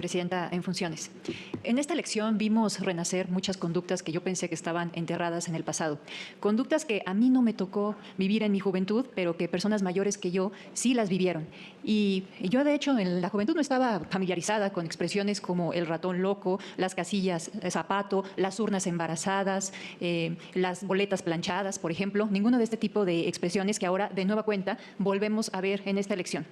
presidenta en funciones. En esta elección vimos renacer muchas conductas que yo pensé que estaban enterradas en el pasado. Conductas que a mí no me tocó vivir en mi juventud, pero que personas mayores que yo sí las vivieron. Y yo, de hecho, en la juventud no estaba familiarizada con expresiones como el ratón loco, las casillas zapato, las urnas embarazadas, las boletas planchadas, por ejemplo. Ninguno de este tipo de expresiones que ahora, de nueva cuenta, volvemos a ver en esta elección.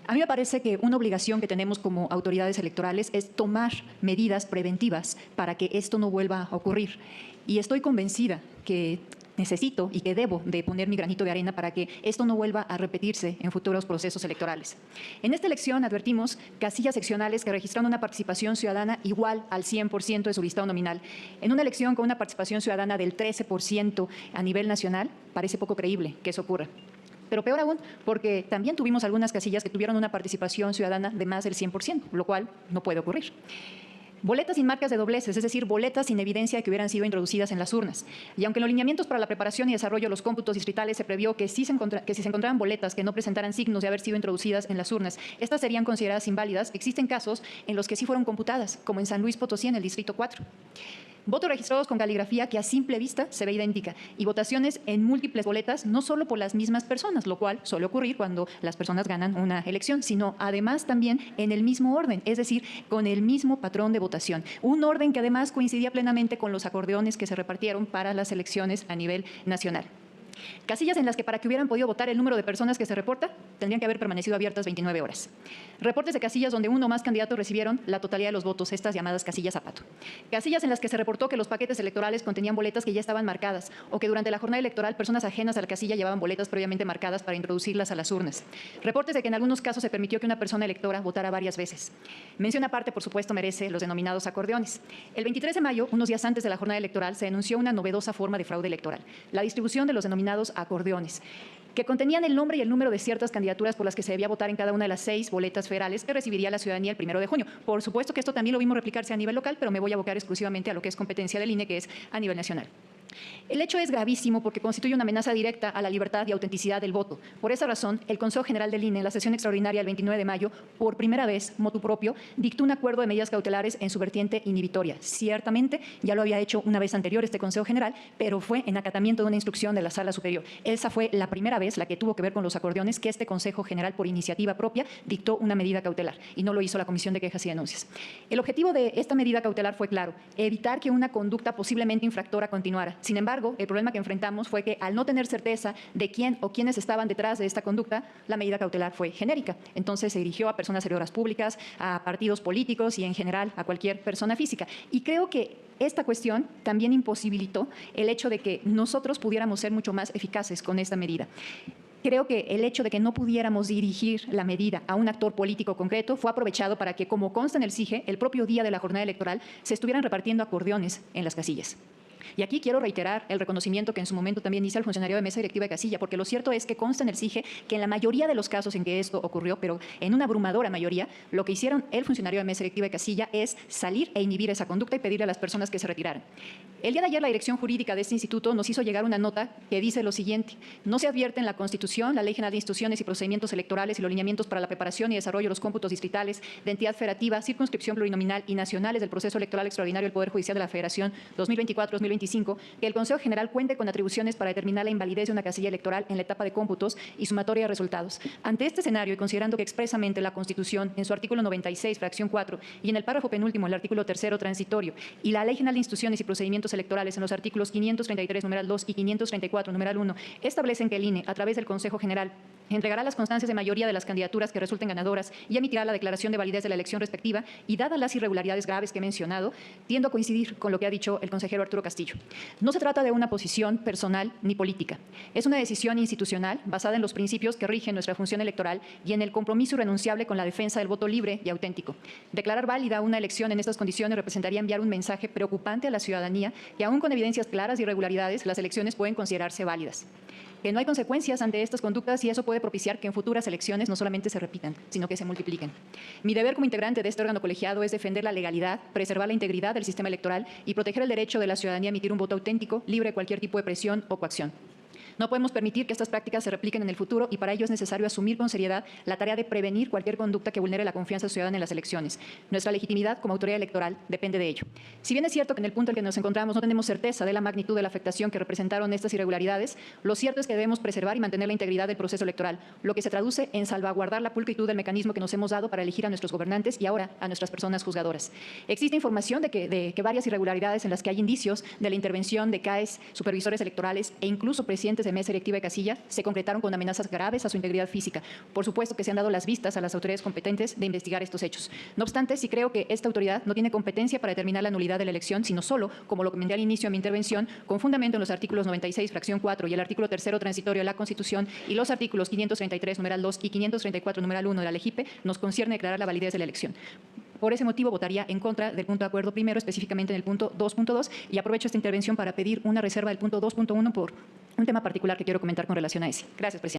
A mí me parece que una obligación que tenemos como autoridades electorales es tomar medidas preventivas para que esto no vuelva a ocurrir. Y estoy convencida que necesito y que debo de poner mi granito de arena para que esto no vuelva a repetirse en futuros procesos electorales. En esta elección advertimos casillas seccionales que registraron una participación ciudadana igual al 100% de su listado nominal. En una elección con una participación ciudadana del 13% a nivel nacional, parece poco creíble que eso ocurra. Pero peor aún, porque también tuvimos algunas casillas que tuvieron una participación ciudadana de más del 100%, lo cual no puede ocurrir. Boletas sin marcas de dobleces, es decir, boletas sin evidencia de que hubieran sido introducidas en las urnas. Y aunque en los lineamientos para la preparación y desarrollo de los cómputos distritales se previó que si se encontraran boletas que no presentaran signos de haber sido introducidas en las urnas, estas serían consideradas inválidas, existen casos en los que sí fueron computadas, como en San Luis Potosí, en el Distrito 4. Votos registrados con caligrafía que a simple vista se ve idéntica y votaciones en múltiples boletas, no solo por las mismas personas, lo cual suele ocurrir cuando las personas ganan una elección, sino además también en el mismo orden, es decir, con el mismo patrón de votación. Un orden que además coincidía plenamente con los acordeones que se repartieron para las elecciones a nivel nacional. Casillas en las que para que hubieran podido votar el número de personas que se reporta, tendrían que haber permanecido abiertas 29 horas. Reportes de casillas donde uno o más candidatos recibieron la totalidad de los votos, estas llamadas casillas zapato. Casillas en las que se reportó que los paquetes electorales contenían boletas que ya estaban marcadas o que durante la jornada electoral personas ajenas a la casilla llevaban boletas previamente marcadas para introducirlas a las urnas. Reportes de que en algunos casos se permitió que una persona electora votara varias veces. Mención aparte, por supuesto, merece los denominados acordeones. El 23 de mayo, unos días antes de la jornada electoral, se denunció una novedosa forma de fraude electoral, la distribución de los denominados acordeones, que contenían el nombre y el número de ciertas candidaturas por las que se debía votar en cada una de las 6 boletas federales que recibiría la ciudadanía el 1 de junio. Por supuesto que esto también lo vimos replicarse a nivel local, pero me voy a abocar exclusivamente a lo que es competencia del INE, que es a nivel nacional. El hecho es gravísimo porque constituye una amenaza directa a la libertad y autenticidad del voto. Por esa razón, el Consejo General del INE, en la sesión extraordinaria del 29 de mayo, por primera vez, motu propio, dictó un acuerdo de medidas cautelares en su vertiente inhibitoria. Ciertamente, ya lo había hecho una vez anterior este Consejo General, pero fue en acatamiento de una instrucción de la Sala Superior. Esa fue la primera vez, la que tuvo que ver con los acordeones, que este Consejo General, por iniciativa propia, dictó una medida cautelar, y no lo hizo la Comisión de Quejas y Denuncias. El objetivo de esta medida cautelar fue claro: evitar que una conducta posiblemente infractora continuara. Sin embargo, el problema que enfrentamos fue que, al no tener certeza de quién o quiénes estaban detrás de esta conducta, la medida cautelar fue genérica. Entonces se dirigió a personas servidoras públicas, a partidos políticos y en general a cualquier persona física. Y creo que esta cuestión también imposibilitó el hecho de que nosotros pudiéramos ser mucho más eficaces con esta medida. Creo que el hecho de que no pudiéramos dirigir la medida a un actor político concreto fue aprovechado para que, como consta en el CIGE, el propio día de la jornada electoral se estuvieran repartiendo acordeones en las casillas. Y aquí quiero reiterar el reconocimiento que en su momento también hice al funcionario de mesa directiva de casilla, porque lo cierto es que consta en el CIGE que en la mayoría de los casos en que esto ocurrió, pero en una abrumadora mayoría, lo que hicieron el funcionario de mesa directiva de casilla es salir e inhibir esa conducta y pedirle a las personas que se retiraran. El día de ayer la dirección jurídica de este instituto nos hizo llegar una nota que dice lo siguiente: no se advierte en la Constitución, la Ley General de Instituciones y Procedimientos Electorales y los lineamientos para la preparación y desarrollo de los cómputos distritales de entidad federativa, circunscripción plurinominal y nacionales del proceso electoral extraordinario del Poder Judicial de la Federación 2024-2025, que el Consejo General cuente con atribuciones para determinar la invalidez de una casilla electoral en la etapa de cómputos y sumatoria de resultados. Ante este escenario, y considerando que expresamente la Constitución, en su artículo 96, fracción 4, y en el párrafo penúltimo, el artículo 3º transitorio, y la Ley General de Instituciones y Procedimientos Electorales en los artículos 533, numeral 2 y 534, numeral 1, establecen que el INE, a través del Consejo General, entregará las constancias de mayoría de las candidaturas que resulten ganadoras y emitirá la declaración de validez de la elección respectiva, y dadas las irregularidades graves que he mencionado, tiendo a coincidir con lo que ha dicho el consejero Arturo Castillo. No se trata de una posición personal ni política. Es una decisión institucional basada en los principios que rigen nuestra función electoral y en el compromiso irrenunciable con la defensa del voto libre y auténtico. Declarar válida una elección en estas condiciones representaría enviar un mensaje preocupante a la ciudadanía que, aún con evidencias claras de irregularidades, las elecciones pueden considerarse válidas. Que no hay consecuencias ante estas conductas, y eso puede propiciar que en futuras elecciones no solamente se repitan, sino que se multipliquen. Mi deber como integrante de este órgano colegiado es defender la legalidad, preservar la integridad del sistema electoral y proteger el derecho de la ciudadanía a emitir un voto auténtico, libre de cualquier tipo de presión o coacción. No podemos permitir que estas prácticas se repliquen en el futuro y para ello es necesario asumir con seriedad la tarea de prevenir cualquier conducta que vulnere la confianza ciudadana en las elecciones. Nuestra legitimidad como autoridad electoral depende de ello. Si bien es cierto que en el punto en el que nos encontramos no tenemos certeza de la magnitud de la afectación que representaron estas irregularidades, lo cierto es que debemos preservar y mantener la integridad del proceso electoral, lo que se traduce en salvaguardar la pulcritud del mecanismo que nos hemos dado para elegir a nuestros gobernantes y ahora a nuestras personas juzgadoras. Existe información de que varias irregularidades en las que hay indicios de la intervención de CAEs, supervisores electorales e incluso presidentes de mesa directiva de casilla se concretaron con amenazas graves a su integridad física. Por supuesto que se han dado las vistas a las autoridades competentes de investigar estos hechos. No obstante, sí creo que esta autoridad no tiene competencia para determinar la nulidad de la elección, sino solo, como lo comenté al inicio de mi intervención, con fundamento en los artículos 96, fracción 4 y el artículo 3º transitorio de la Constitución y los artículos 533, numeral 2 y 534, numeral 1 de la LEGIPE, nos concierne declarar la validez de la elección. Por ese motivo, votaría en contra del punto de acuerdo primero, específicamente en el punto 2.2, y aprovecho esta intervención para pedir una reserva del punto 2.1 por un tema particular que quiero comentar con relación a ese. Gracias, presidente.